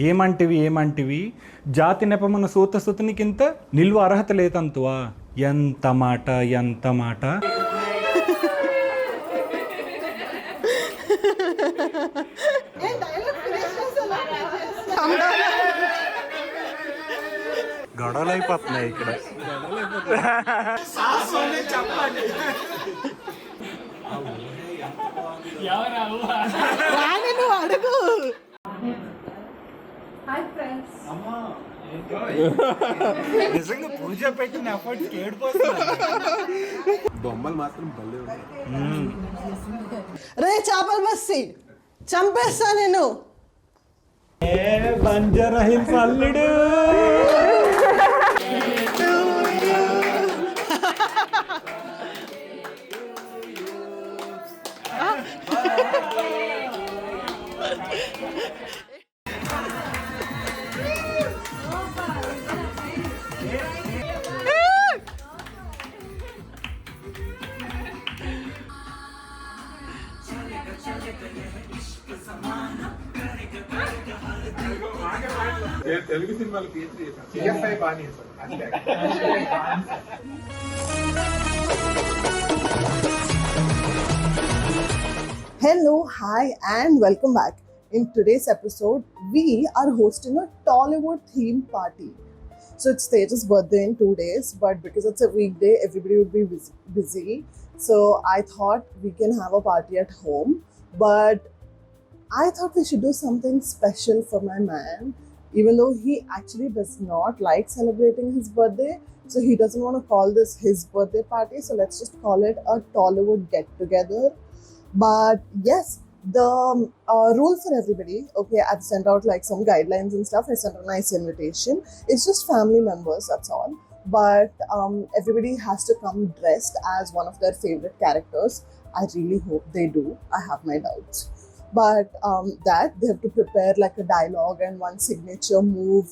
ఏమంటివి జాతి నెపమున సూతసుతునికింత నిల్వ అర్హత లేతంతువా. ఎంత మాట. గొడవలు అయిపోతున్నాయి ఇక్కడ. అడుగు. నిజంగా పూజ పెట్టిన ఎఫర్ట్స్ ఏడిపోతుంది. బొమ్మలు మాత్రం భలే రే చేపలు బస్సి చంపేస్తా నేను. బంజారా హిల్స్ అల్లుడు. తెలుగు సినిమాలు పిఎస్ఐ బాగా Hello, hi, and welcome back. In today's episode, we are hosting a Tollywood theme party. So it's Tej's birthday in 2 days, but because it's a weekday, everybody would be busy. So I thought we can have a party at home, but I thought we should do something special for my man, even though he actually does not like celebrating his birthday. So he doesn't want to call this his birthday party. So let's just call it a Tollywood get together. But yes, the rule for everybody, okay, I've sent out like some guidelines and stuff. I sent a nice invitation. It's just family members, that's all. But everybody has to come dressed as one of their favorite characters. I really hope they do. I have my doubts. But that they have to prepare like a dialogue and one signature move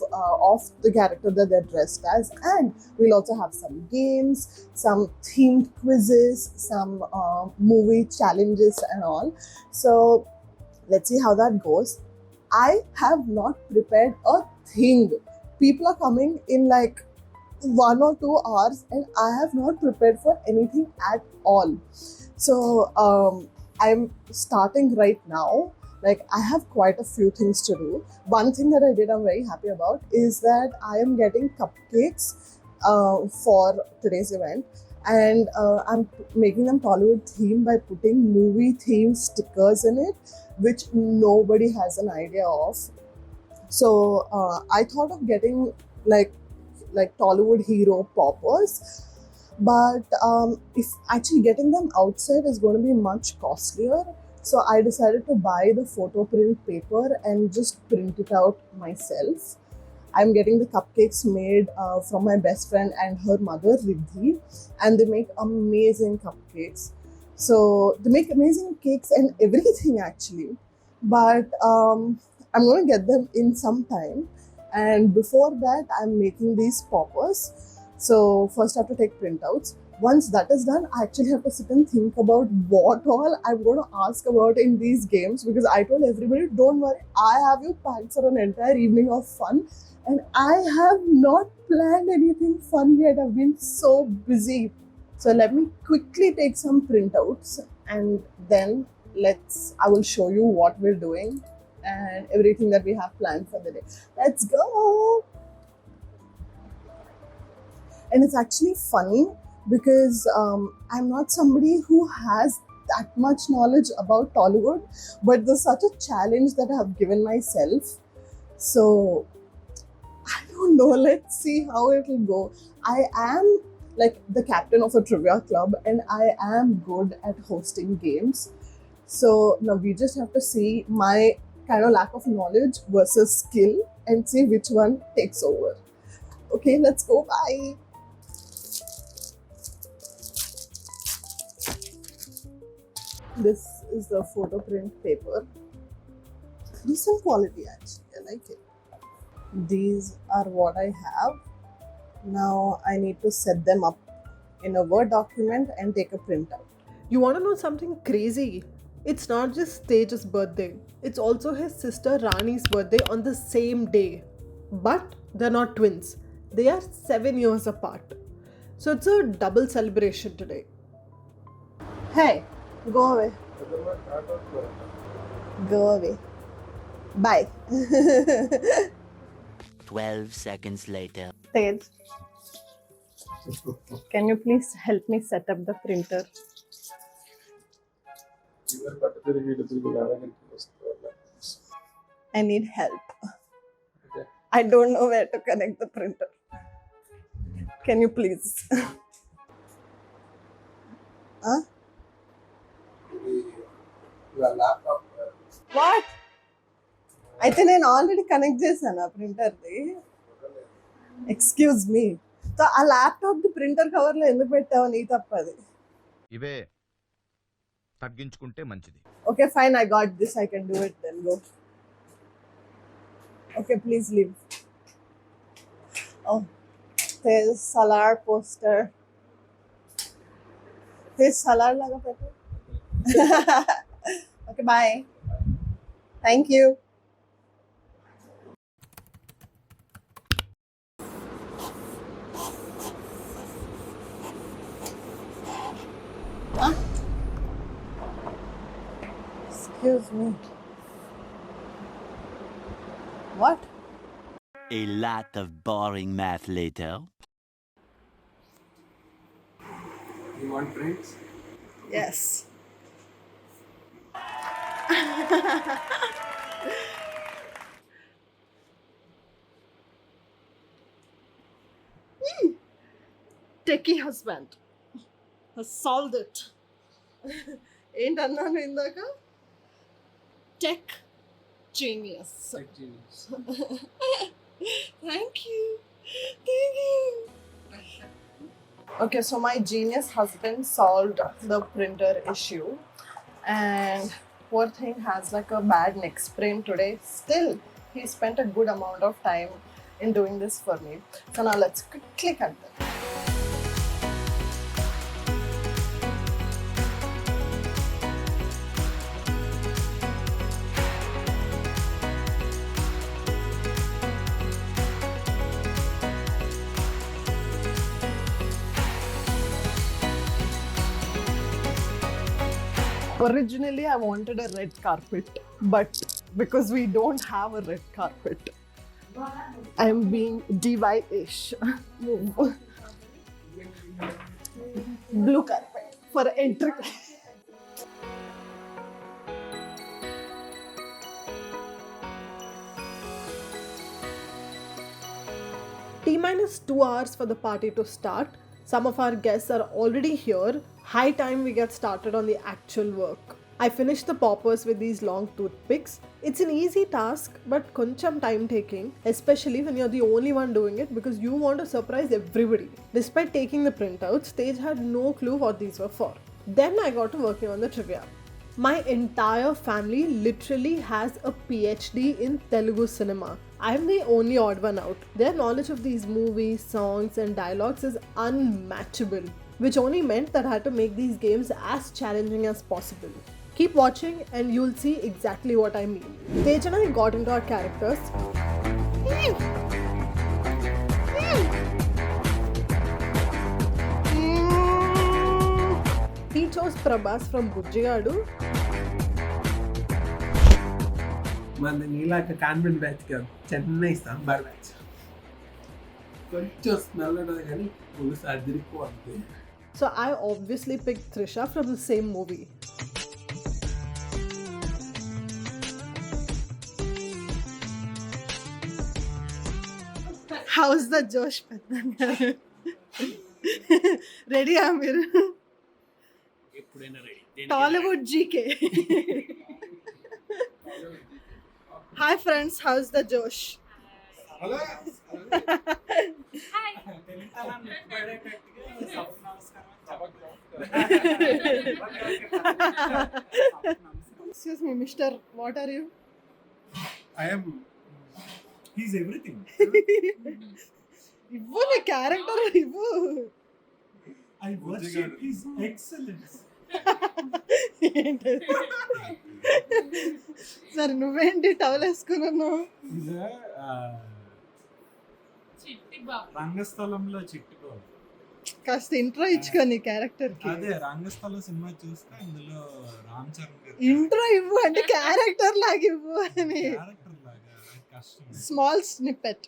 of the character that they're dressed as. And we'll also have some games, some themed quizzes, some movie challenges and all. So let's see how that goes. I have not prepared a thing. People are coming in like 1 or 2 hours and I have not prepared for anything at all. So I'm starting right now. Like I have quite a few things to do. One thing that I did I'm very happy about is that I am getting cupcakes for today's event, and I'm making them Tollywood themed by putting movie themed stickers in it, which nobody has an idea of. So I thought of getting like Tollywood hero poppers, but if actually getting them outside is going to be much costlier. So I decided to buy the photo print paper and just print it out myself. I'm getting the cupcakes made from my best friend and her mother Riddhi, and they make amazing cupcakes. So they make amazing cakes and everything actually, but I'm going to get them in some time, and before that I'm making these poppers. So first I have to take printouts. Once that is done, I actually have to sit and think about what all I'm going to ask about in these games, because I told everybody, don't worry, I have you packed for an entire evening of fun, and I have not planned anything fun yet. I've been so busy. So let me quickly take some printouts and then I will show you what we're doing and everything that we have planned for the day. Let's go. And it's actually funny because I'm not somebody who has that much knowledge about Tollywood, but there's such a challenge that I have given myself. So I don't know, let's see how it will go. I am like the captain of a trivia club and I am good at hosting games. So now we just have to see my kind of lack of knowledge versus skill and see which one takes over. Okay, let's go. Bye. This is the photo print paper. Decent quality actually, I like it. These are what I have. Now I need to set them up in a Word document and take a printout. You want to know something crazy? It's not just Tej's birthday, it's also his sister Rani's birthday on the same day. But they're not twins, they are 7 years apart. So it's a double celebration today. Hey, go away. Go away. Bye. 12 seconds later. Tej, can you please help me set up the printer? ఇవర్ పట్టుదల వీళ్ళు తిరిగి లాగానే వస్తారు. I need help. Okay. I don't know where to connect the printer. Can you please? Huh? ఇవాళ laptop What? అయితే నేను already connect చేశాను ఆ ప్రింటర్ది. Excuse me. సో ఆ ల్యాప్టాప్ ది ప్రింటర్ కవర్లో ఎందుకు పెట్టావు? నీ తప్పది. ఇవే తగ్గించుకుంటే మంచిది. Okay, fine, I got this. I can do it then. Go. Okay, please leave. Oh, there's Salar poster. There's Salar laga pettu. Okay, bye. Thank you. Huh? Excuse me. What? A lot of boring math later. You want drinks? Yes. Techie husband has solved it. ఏంటన్నాను ఇందాక? Tech genius. Thank you. Thank you. Okay, so my genius husband solved the printer issue, and poor thing has like a bad neck sprain today. Still, he spent a good amount of time in doing this for me. So now let's quickly cut that. Originally, I wanted a red carpet, but because we don't have a red carpet, I'm being DY-ish. Blue carpet for entry. T-2 hours for the party to start. Some of our guests are already here. High time we get started on the actual work. I finished the poppers with these long toothpicks. It's an easy task, but koncham time taking, especially when you're the only one doing it because you want to surprise everybody. Despite taking the printouts, Tej had no clue what these were for. Then I got to working on the trivia. My entire family literally has a PhD in Telugu cinema. I'm the only odd one out. Their knowledge of these movies, songs, and dialogues is unmatchable, which only meant that I had to make these games as challenging as possible. Keep watching and you'll see exactly what I mean. Tej and I got into our characters. He chose Prabhas from Bujjigadu. మన నీలాక convent batch కాదు, Chennai sambar batch. కొంచెం smell ఉంటుంది కానీ పులుసు అదిరిపోతుంది. So I obviously picked Trisha from the same movie. How's the Josh Petan? Ready, Amir? Tollywood GK. Hi friends, how's the Josh? Excuse me, Mister, what are you? He's everything. Ivu na character ivu. I worship his excellence. ఏంటది? సరే నువ్వేంటి towel వేసుకున్నావు? ఇది రంగస్థలంలో చిట్టి బాబు. కాస్త intro ఇచ్చుకో నీ character కి. అదే రంగస్థలం సినిమా చూస్తే ఇందులో రామ్ చరణ్ గారు ఇంట్రో ఇవ్వు అంటే క్యారెక్టర్ లాగా ఇవ్వు అని. క్యారెక్టర్ లాగా అది కష్టం. Small snippet.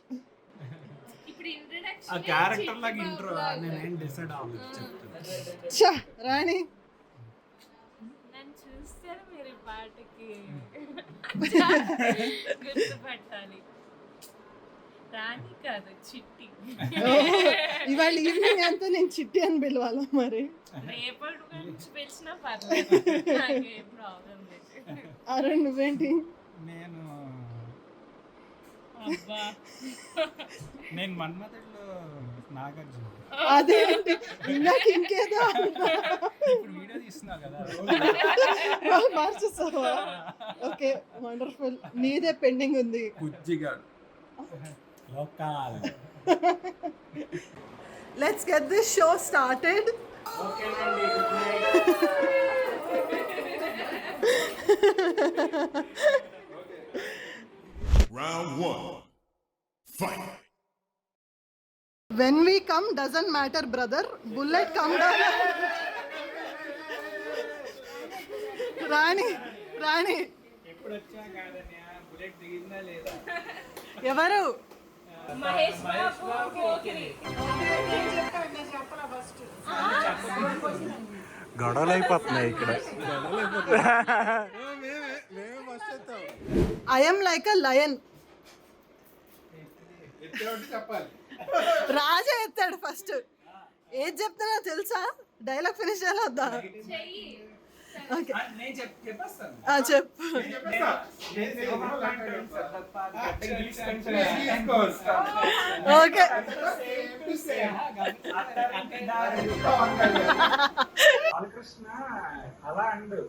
ఆ క్యారెక్టర్ లాగా ఇంట్రో నేనేం డిసైడ్ అవ్వలేదు చెప్తాను. చా రాణి నన్ను చూస్తారు మీరు ఈ పాటకి గుర్తుపట్టాలి. రాణి కాదు చిట్టి. ఇవాళ ఈవినింగ్ అంతా నేను చిట్టి అని పిలవాలా మరి? రేపటి నుంచి పిలిచినా పర్లేదు, నాకేం ప్రాబ్లం లేదు. అరుణ్ నువ్వేంటి? నేను అబ్బా నేను మన్మథుడిలో నాగార్జున. అదేంటి ఇందాక ఇంకేదో ఇప్పుడు వీడియో తీస్తున్నావు కదా. మార్చేస్తావా? Okay wonderful. నీదే పెండింగ్ ఉంది. కుజ్జిగా local. Let's get this show started. ఓకేనండి, good night. Round one. Fight. When we come doesn't matter brother, bullet come down. రాణి రాణి ఎప్పుడు వచ్చా కాదన్యా, బుల్లెట్ దిగిందా లేదా? ఎవరు? మహేష్ బాబు పోకిరి. గొడవలు అయిపోతున్నాయి ఇక్కడ. I'm like a lion. Raja ఎత్తాడు ఫస్ట్. ఏది చెప్తున్నా తెలుసా? డైలాగ్ ఫినిష్ చేయాలి వద్దా? చెయ్యి. ఓకే నేను చెప్పేస్తాను. చెప్పు. ఓకే బాలకృష్ణ అలా అండు,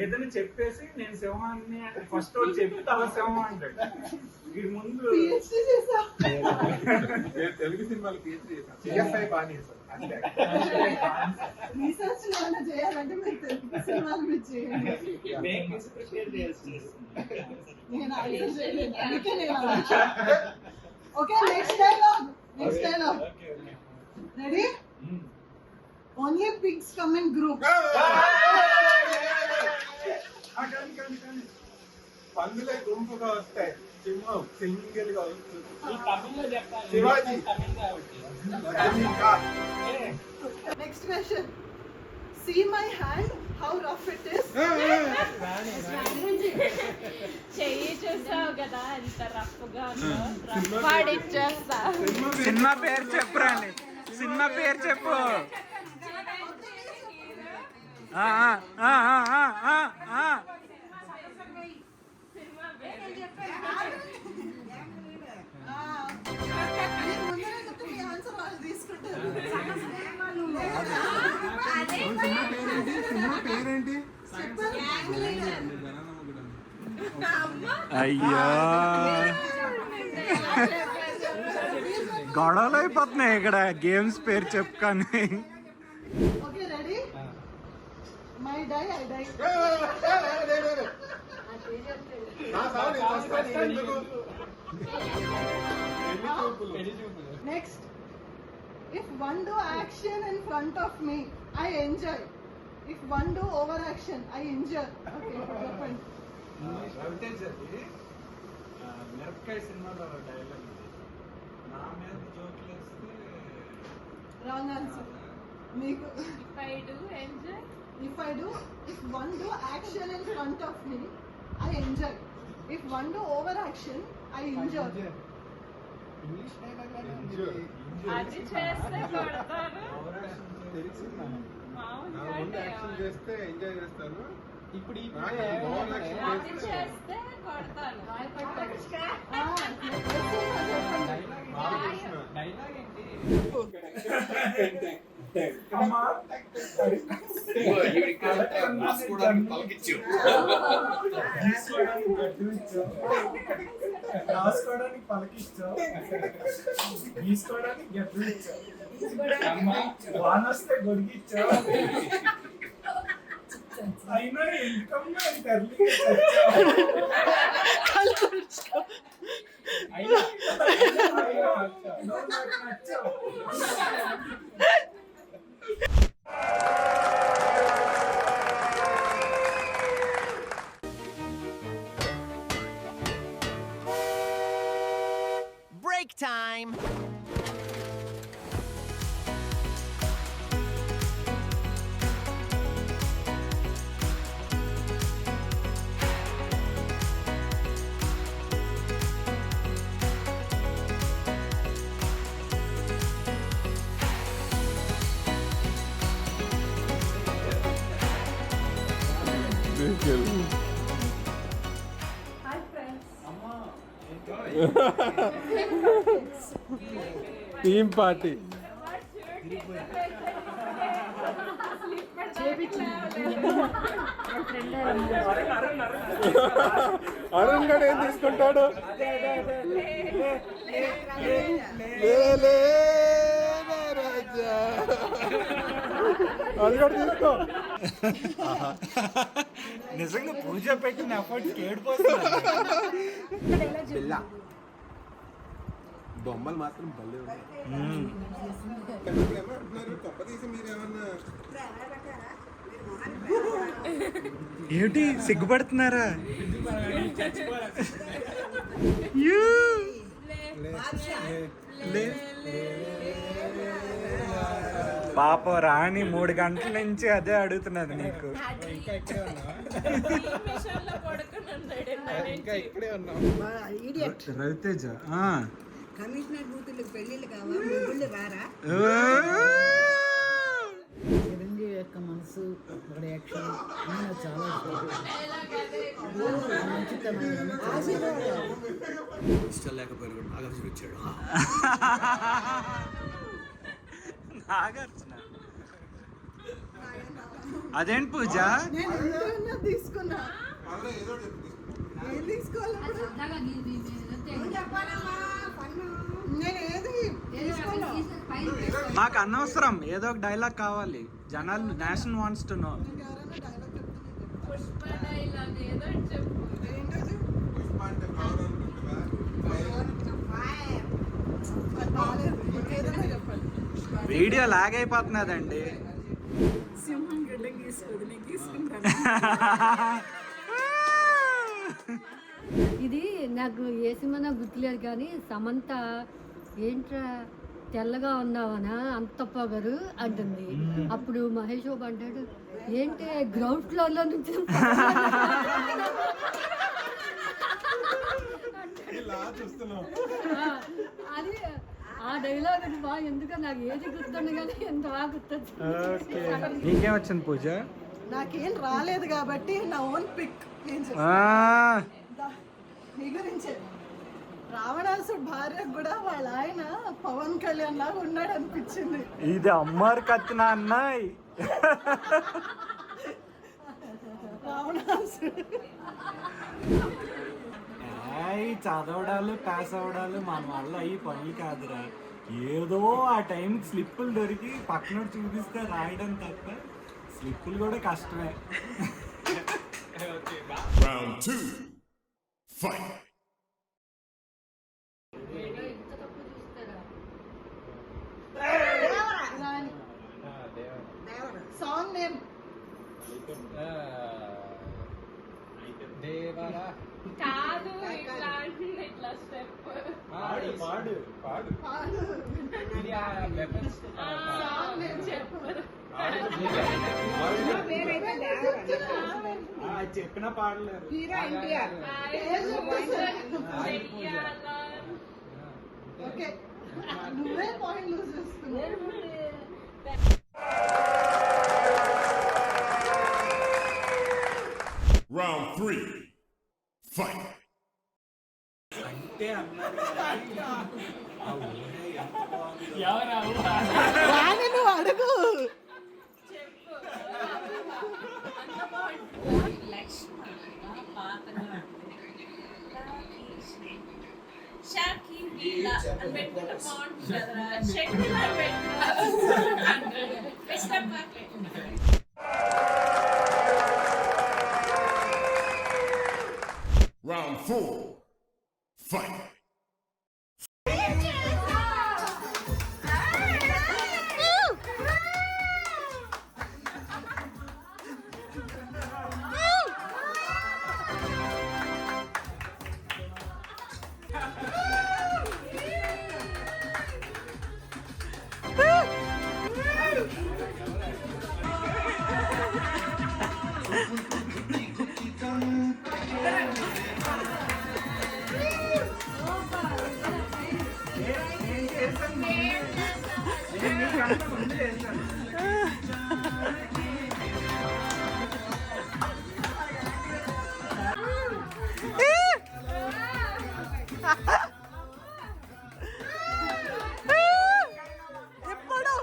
ఏదైనా చెప్పేసి నేను సింహాన్ని ఫస్ట్ చెప్పి తల సింహం అంటాడు. వీడి ముందు తెలుగు సినిమాలు పిహెచ్డి చేశాను. బాగా చేశాను. రీసెర్చ్ ఏమైనా చేయాలంటే మీరు తెలుగు సినిమాల మీద చేయండి. నేను ఆన్సర్ చేయలేదు, అందుకే నేను అలా. Okay next dialogue. Ready? Only pigs come in group. పందులే గుంపుగా వస్తాయి, సింహం సింగిల్ గా వస్తుంది. Shivaji. Next question. See my hand, how rough it is. చెయ్యి చూసావు కదా ఎంత రఫ్గా ఉందో. రఫ్ పాడిచ్చేస్తా. సినిమా పేరు చెప్పురా, సినిమా పేరు చెప్పు. నేను ముందరే చెప్తే మీ ఆన్సర్ వాళ్ళు తీసుకుంటారు. అయ్యో గొడవలు అయిపోతున్నాయి ఇక్కడ గేమ్స్ పేరు చెప్పుకొని. Okay ready? My die I die. Next. If one do action in front of me, I enjoy. If one do over action, I injure. Okay, చెప్పండి. మిరపకాయ సినిమాలో డైలాగ్ నా మీద జోకులు వేస్తే రాంగ్ ఆన్సర్. మీకు If I do enjoy. if one do action in front of me, I enjoy. If one do over action, I injure. అది చేస్తే కొడతాను. మామూలుగా చేస్తే ఎంజాయ్ చేస్తాను. ఇప్పుడు అది చేస్తే కొడతాను. రాసుకోవడానికి పలకిచ్చావు, గీసుకోవడానికి గడ్డలు ఇచ్చావు, వానొస్తే గొడిగిచ్చావు. అయినా ఎందుకమ్మా ఇంత early గా చచ్చావు? అయినా నువ్వు నాకు నచ్చావు. Break time! Team party. Arun గడు ఏం తీసుకుంటాడు? అది కూడా తీసుకో. నిజంగా పూజ పెట్టిన ఎఫర్ట్స్ ఏడిపోతున్నా. బొమ్మలు మాత్రం భలే ఉన్నాయి. ఏమిటి సిగ్గుపడుతున్నారా? పాప రాణి 3 గంటల నుంచి అదే అడుగుతున్నది నీకు. రవితేజ కమిషనర్ కూతుర్లు పెళ్లిళ్ళు కావా ముగ్గుళ్ళు రారా చిరంజీవి యొక్క మనసు ఒక యాక్షన్ నాకు చాలా ఇష్టం లేకపోయినా కూడా నాగార్జున వచ్చాడు. నాగార్జున అదేంటి పూజ? తీసుకున్నా ఏం తీసుకోవాలి నేను ఏది తీసుకోను. మాకు అనవసరం, ఏదో ఒక డైలాగ్ కావాలి. జనాలు nation wants to know. Video lag అయిపోతున్నదండి. సింహం గడ్డ గీసుకోదు నేను గీసుకుంటాను. ఇది నాకు ఏ సినిమా గుర్తులేదు కానీ సమంత ఏంట్రా తెల్లగా ఉన్నావనా అంత పొగరు అంటుంది. అప్పుడు మహేష్ బాబు అంటాడు ఏంటి గ్రౌండ్ ఫ్లోర్లో నుంచి అది ఆ డైలాగ్ అది బాగా ఎందుకో నాకు ఏది గుర్తుండే కానీ ఎంత బాగా గుర్తొచ్చింది. నీకేం వచ్చింది పూజ? నాకేం రాలేదు కాబట్టి నా ఓన్ పిక్ నీ గురించే. రావణాసుడు భార్య కూడా వాళ్ళ ఆయన పవన్ కళ్యాణ్ లాగా ఉన్నాడు అనిపించింది. ఇది అమ్మారు కత్తిన అన్నాయి. రావణాసుడు చదవడాలు పాస్ అవడాలు మన వల్ల అయ్యి పనులు కాదురా. ఏదో ఆ టైంకి స్లిప్పులు దొరికి పక్కన చూపిస్తే రాయడం తప్ప స్లిప్పులు కూడా కష్టమే. Round 2. Fight. సాంగ్ నేమ్ కాదు ఇట్లా స్టెప్ పాడు పాడు సాంగ్ నేమ్ చెప్పు. చెప్పిన పాడలేరు. హీరో ఎన్టీఆర్ ఓకే నువ్వే పాయింట్ లూజ్ చేస్తున్నావు. Round 3. Fight. అంటే అన్నారు రాని నువ్వు అడుగు. షకీలా అని పెట్టుకుంటే బాగుంటుంది కదరా. షకీలా పెట్టు. ఎప్పుడు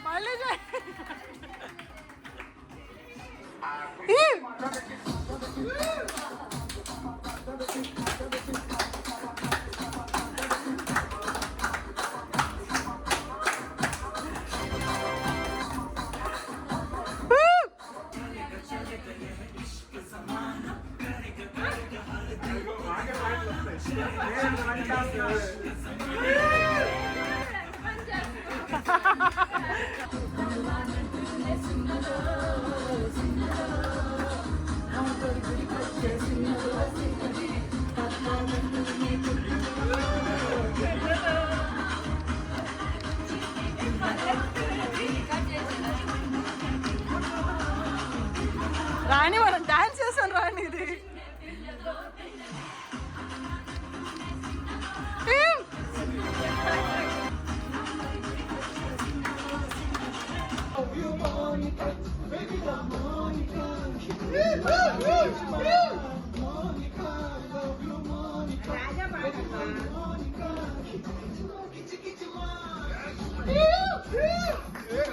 మళ్ళీ రాణి మనం డాన్స్ చేసాను రాణి ఇది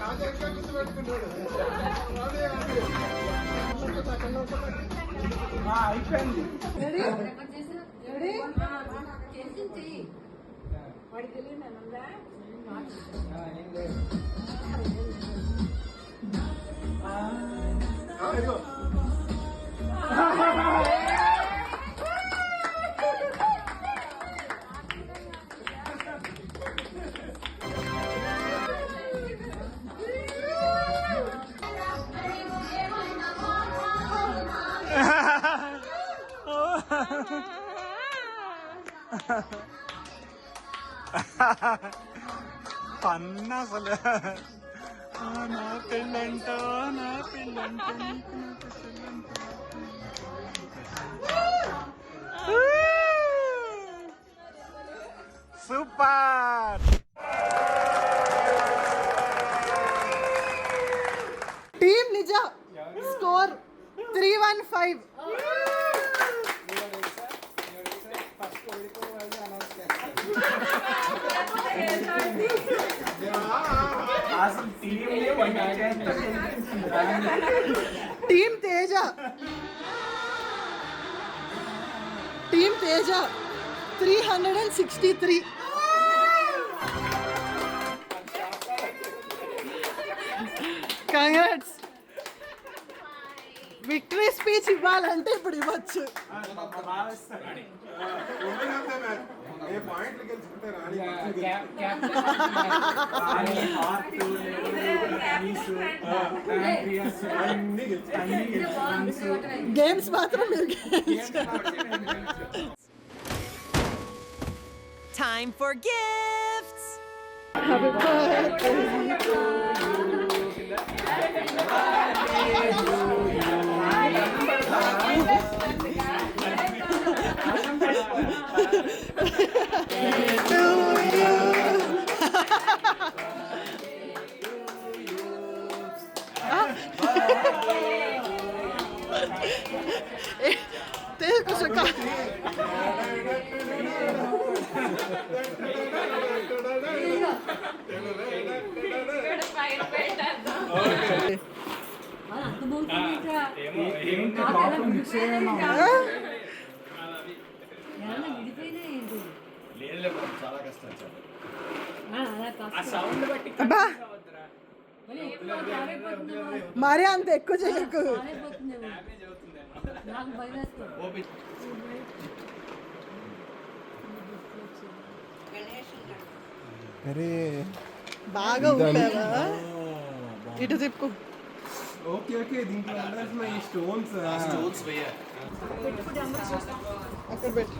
రాజా ఇంకా గుర్తుపెట్టుకున్నాడు. అయిపోయింది. ఇదిగో పన్న అసలు నా పెళ్ళంటో నా పెళ్ళంటో నీకు నాకు పెళ్ళంటో. సూపర్. టీమ్ నిజ స్కోర్ 315. అసలు team Teja 363. Congrats. Victory speech ఇవ్వాలంటే ఇప్పుడు ఇవ్వచ్చు. ఏ పాయింట్లు గెలుచుకుంటే రాణి గేమ్స్ మాత్రం మీరు Time for gifts! Happy birthday మరీ అంత ఎక్కువ చేయకు. బాగా ఉంటావా? ఇటు తిప్పు. ఓకే ఓకే దీంట్లో ఉండాల్సిన ఈ స్టోన్స్ అక్కడ పెట్టు.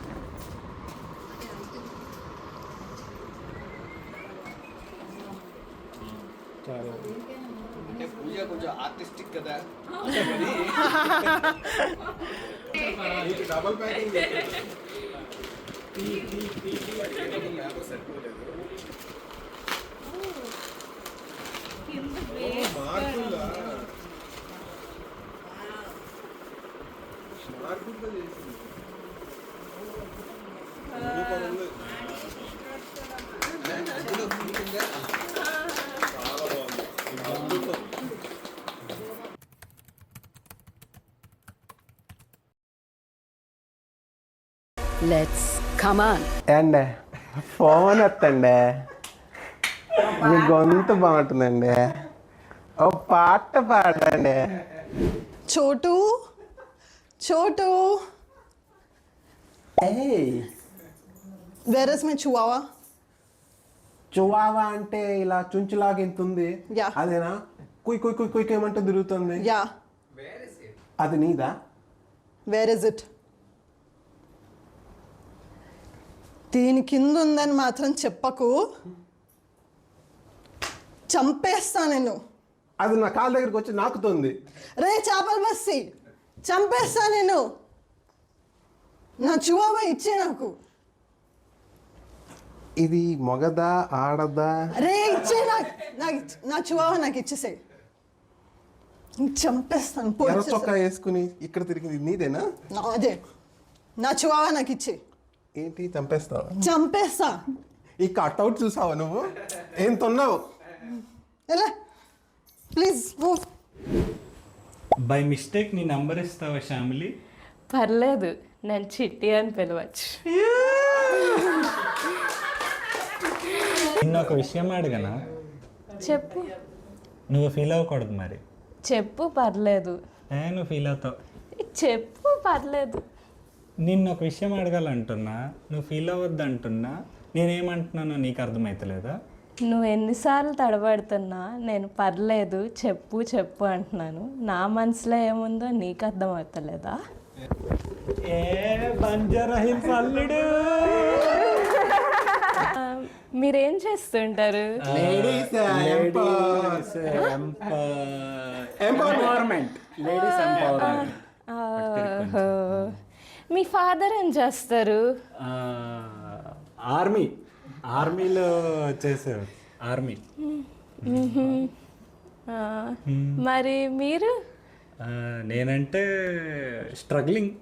అంటే పూజ కొంచెం ఆర్టిస్టిక్ కదా డబల్ ప్యాకింగ్ సరిపోలేదు మార్పుల్లా మార్పుల్తో చేసింది అందులో ఫీలింగ్ చాలా బాగుంది అద్భుతం. Let's come on. అండి ఫోన్ ఎత్తండి మీ గొంతు బాగుంటుందండి ఓ పాట పాడండి. చోటు చోటు, వేర్ ఇస్ మై చివావా? చువావా అంటే ఇలా చుంచులాగా ఎంత ఉంది Yeah. అదేనా? కుయ్ కుయ్ కుయ్ కుయ్ ఏమంటే తిరుగుతుంది. యా, అది నీదా? Where is it? దీని కింద ఉందని మాత్రం చెప్పకు, చంపేస్తా నేను. అది నా కాళ్ళ దగ్గరికి వచ్చి నాకుతుంది. రే చేపల బస్సి, చంపేస్తా నేను. నా చివావా ఇచ్చే నాకు. ఇది మొగదా ఆడదా? రే ఇచ్చే నా చివావా నాకు ఇచ్చేసాయి, చంపేస్తాను. ఎర్ర చొక్కా వేసుకుని ఇక్కడ తిరిగింది నీదేనా? అదే నా చివావా నాకు ఇచ్చే. ఏంటి చంపేస్తావా? చంపేస్తా. ఈ కట్అవుట్ చూసావా నువ్వు? ఏం తొన్నావు? ఎలా ప్లీజ్ మూవ్. బై మిస్టేక్ నీ నంబర్ ఇస్తావా శ్యామిలి? పర్లేదు, నేను చిట్టి అని పిలవచ్చు. నిన్న ఒక విషయం అడగనా? చెప్పు. నువ్వు ఫీల్ అవ్వకూడదు మరి. చెప్పు, పర్లేదు. నువ్వు ఫీల్ అవుతావు. చెప్పు, పర్లేదు. నిన్న ఒక విషయం అడగాలంటున్నా, నువ్వు ఫీల్ అవ్వద్దు అంటున్నా. నేనేమంటున్నానో నీకు అర్థమవుతలేదా? నువ్వు ఎన్నిసార్లు తడబడుతున్నా నేను పర్లేదు చెప్పు చెప్పు అంటున్నాను. నా మనసులో ఏముందో నీకు అర్థమవుతలేదా? ఏ బంజారా హిల్స్ అల్లుడు. మీరేం చేస్తుంటారు? Empowerment, ladies empowerment. ఓహో. మీ ఫాదర్ ఏం చేస్తారు? ఆర్మీలో చేసారు. ఆర్మీ. మరి మీరు? నేనంటే స్ట్రగ్లింగ్.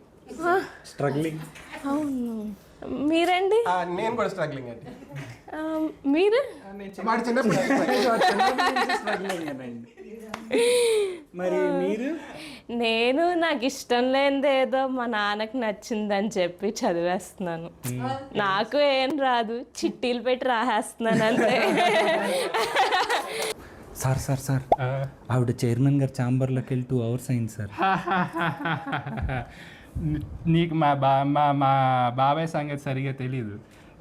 అవును. మీరండి? నేను కూడా స్ట్రగ్లింగ్ అండి. మీరు? వాడి చిన్నప్పుడు మరి మీరు? నేను నాకు ఇష్టం లేనిదేదో మా నాన్నకు నచ్చిందని చెప్పి చదివేస్తున్నాను. నాకు ఏం రాదు, చిట్టీలు పెట్టి రాసేస్తున్నాను అంతే. సార్ ఆవిడ చైర్మన్ గారు ఛాంబర్లోకి వెళ్ళి 2 hours అయింది సార్. నీకు మా బాబాయ్ సంగతి సరిగా తెలీదు.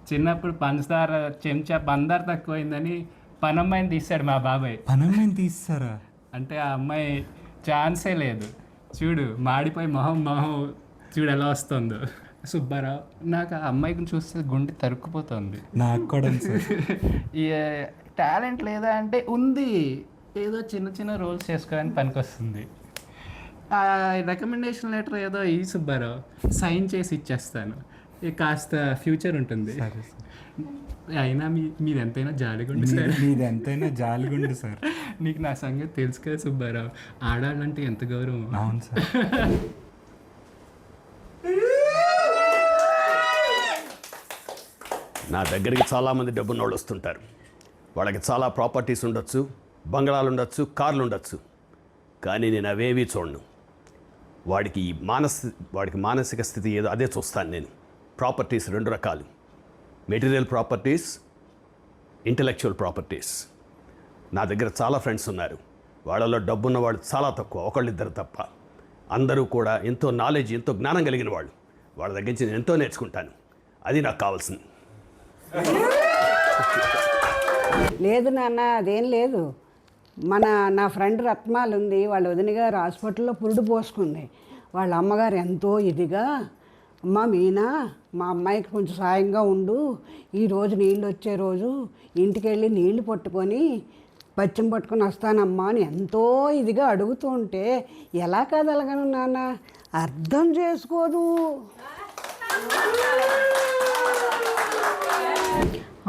చిన్నప్పుడు పంచదార చెంచా బందారు తక్కువైందని పనమ్మాయిని తీశాడు మా బాబాయ్. పనమ్మాయిని తీస్తారా? అంటే ఆ అమ్మాయి ఛాన్సే లేదు. చూడు మాడిపోయి మొహం చూడు ఎలా వస్తుందో. సుబ్బారావు, నాకు ఆ అమ్మాయిని చూస్తే గుండె తరుక్కుపోతుంది. నాకు కూడా సార్. ఈ టాలెంట్ లేదా అంటే ఉంది, ఏదో చిన్న రోల్స్ చేసుకోవడానికి పనికొస్తుంది. రికమెండేషన్ లెటర్ ఏదో ఈ సుబ్బారావు సైన్ చేసి ఇచ్చేస్తాను, కాస్త ఫ్యూచర్ ఉంటుంది. అయినా మీది ఎంతైనా జాలిగుండు సార్. మీది ఎంతైనా జాలిగుండు సార్. నీకు నా సంగతి తెలుసు కదా సుబ్బారావు, ఆడాలంటే ఎంత గౌరవం. అవును సార్. నా దగ్గరికి చాలామంది డబ్బున్న వాళ్ళు వస్తుంటారు. వాళ్ళకి చాలా ప్రాపర్టీస్ ఉండొచ్చు, బంగళాలు ఉండొచ్చు, కార్లు ఉండొచ్చు. కానీ నేను అవేవీ చూడను. వాడికి మానసిక స్థితి ఏదో అదే చూస్తాను నేను. ప్రాపర్టీస్ 2 రకాలు: మెటీరియల్ ప్రాపర్టీస్, ఇంటలెక్చువల్ ప్రాపర్టీస్. నా దగ్గర చాలా ఫ్రెండ్స్ ఉన్నారు. వాళ్ళలో డబ్బున్న వాళ్ళు చాలా తక్కువ, 1-2 తప్ప. అందరూ కూడా ఎంతో నాలెడ్జ్, ఎంతో జ్ఞానం కలిగిన వాళ్ళు. వాళ్ళ దగ్గర నుంచి నేను ఎంతో నేర్చుకుంటాను. అది నాకు కావాల్సింది. లేదు నాన్న, అదేం లేదు. నా ఫ్రెండ్ రత్నాలు ఉంది, వాళ్ళ వదిన గారు హాస్పిటల్లో పురుడు పోసుకుంది. వాళ్ళ అమ్మగారు ఎంతో ఇదిగా, అమ్మ మీనా మా అమ్మాయికి కొంచెం సాయంగా ఉండు, ఈరోజు నీళ్ళు వచ్చే రోజు ఇంటికి వెళ్ళి నీళ్లు పట్టుకొని పచ్చిం పట్టుకొని వస్తానమ్మా అని ఎంతో ఇదిగా అడుగుతూ ఉంటే ఎలా కదలగను నాన్న, అర్థం చేసుకోదు.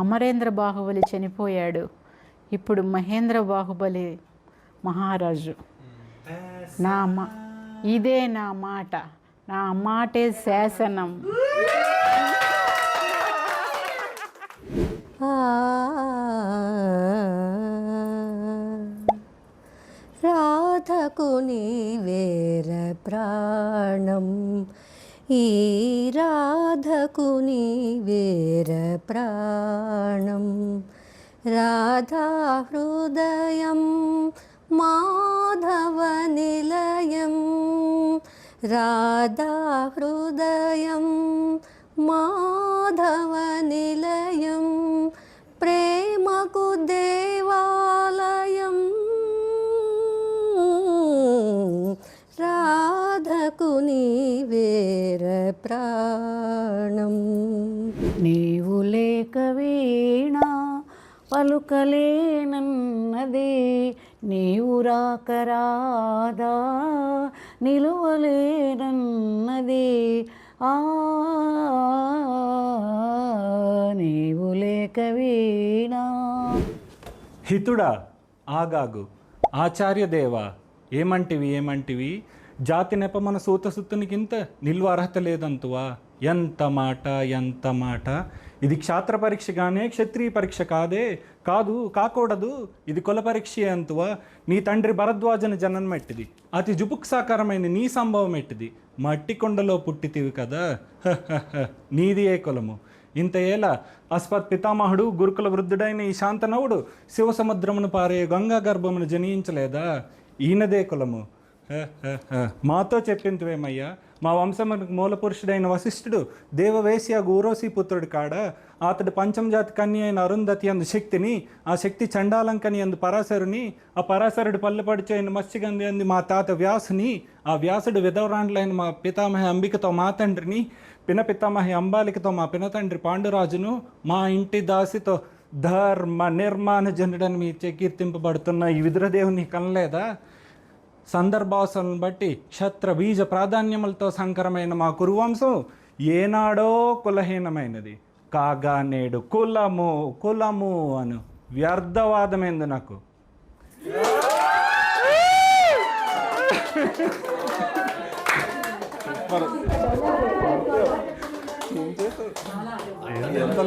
అమరేంద్ర బాహుబలి చనిపోయాడు, ఇప్పుడు మహేంద్ర బాహుబలి మహారాజు. ఇదే నా మాట, నా మాటే శాసనం. రాధకు నీవేర ప్రాణం, ఈ రాధకు నీవేర ప్రాణం. రాధా హృదయం మాధవ నిలయం, రాధా హృదయం మాధవ నిలయం. ప్రేమకు దేవాలయం, రాధకు నీవేర ప్రాణం. నీవు లేక వీణా పలుకలేనన్నది, నీవు రాక రాధా నిలువలేనన్నది. నీవు లేక వీణా. హితుడా ఆగాగు, ఆచార్యదేవా ఏమంటివి, జాతి నెప మన సూతసుత్తునికింత నిల్వ అర్హత లేదంతువా. ఎంత మాట, ఇది క్షాత్ర పరీక్ష గానే క్షత్రియ పరీక్ష కాకూడదు, ఇది కుల పరీక్ష అంతువా. నీ తండ్రి భరద్వాజన జననమెట్టిది, అతి జుపుక్సాకరమైన నీ సంభవం ఎట్టిది. మట్టి కొండలో పుట్టితివి కదా, నీది ఏ కులము. ఇంత ఏళ అస్మత్ పితామహుడు గురుకుల వృద్ధుడైన ఈ శాంతనవుడు శివసముద్రమును పారే గంగా గర్భమును జనించలేదా, ఈయనదే కులము. మాతో చెప్పింతువేమయ్యా, మా వంశమునికి మూల పురుషుడైన వశిష్ఠుడు దేవవేశ్య ఊరోసి పుత్రుడు కాడ, అతడు పంచమజాతి కన్య అయిన అరుంధతి అందు శక్తిని, ఆ శక్తి చండాలంకని అందు పరాశరుని, ఆ పరాశరుడు పల్లెపడిచే అయిన మత్స్యగంధి అంది మా తాత వ్యాసుని, ఆ వ్యాసుడు విధవరాండ్లైన మా పితామహ అంబికతో మా తండ్రిని, పినపితామహి అంబాలికతో మా పినతండ్రి పాండురాజును, మా ఇంటి దాసితో ధర్మ నిర్మాణ జనుడని మీ కీర్తింపబడుతున్న ఈ విదురదేవుని కనలేదా. సందర్భావసలను బట్టి క్షత్ర బీజ ప్రాధాన్యములతో సంకరమైన మా కురువంశం ఏనాడో కులహీనమైనది కాగా నేడు కులము అను వ్యర్థవాదమైంది నాకు. ఎంత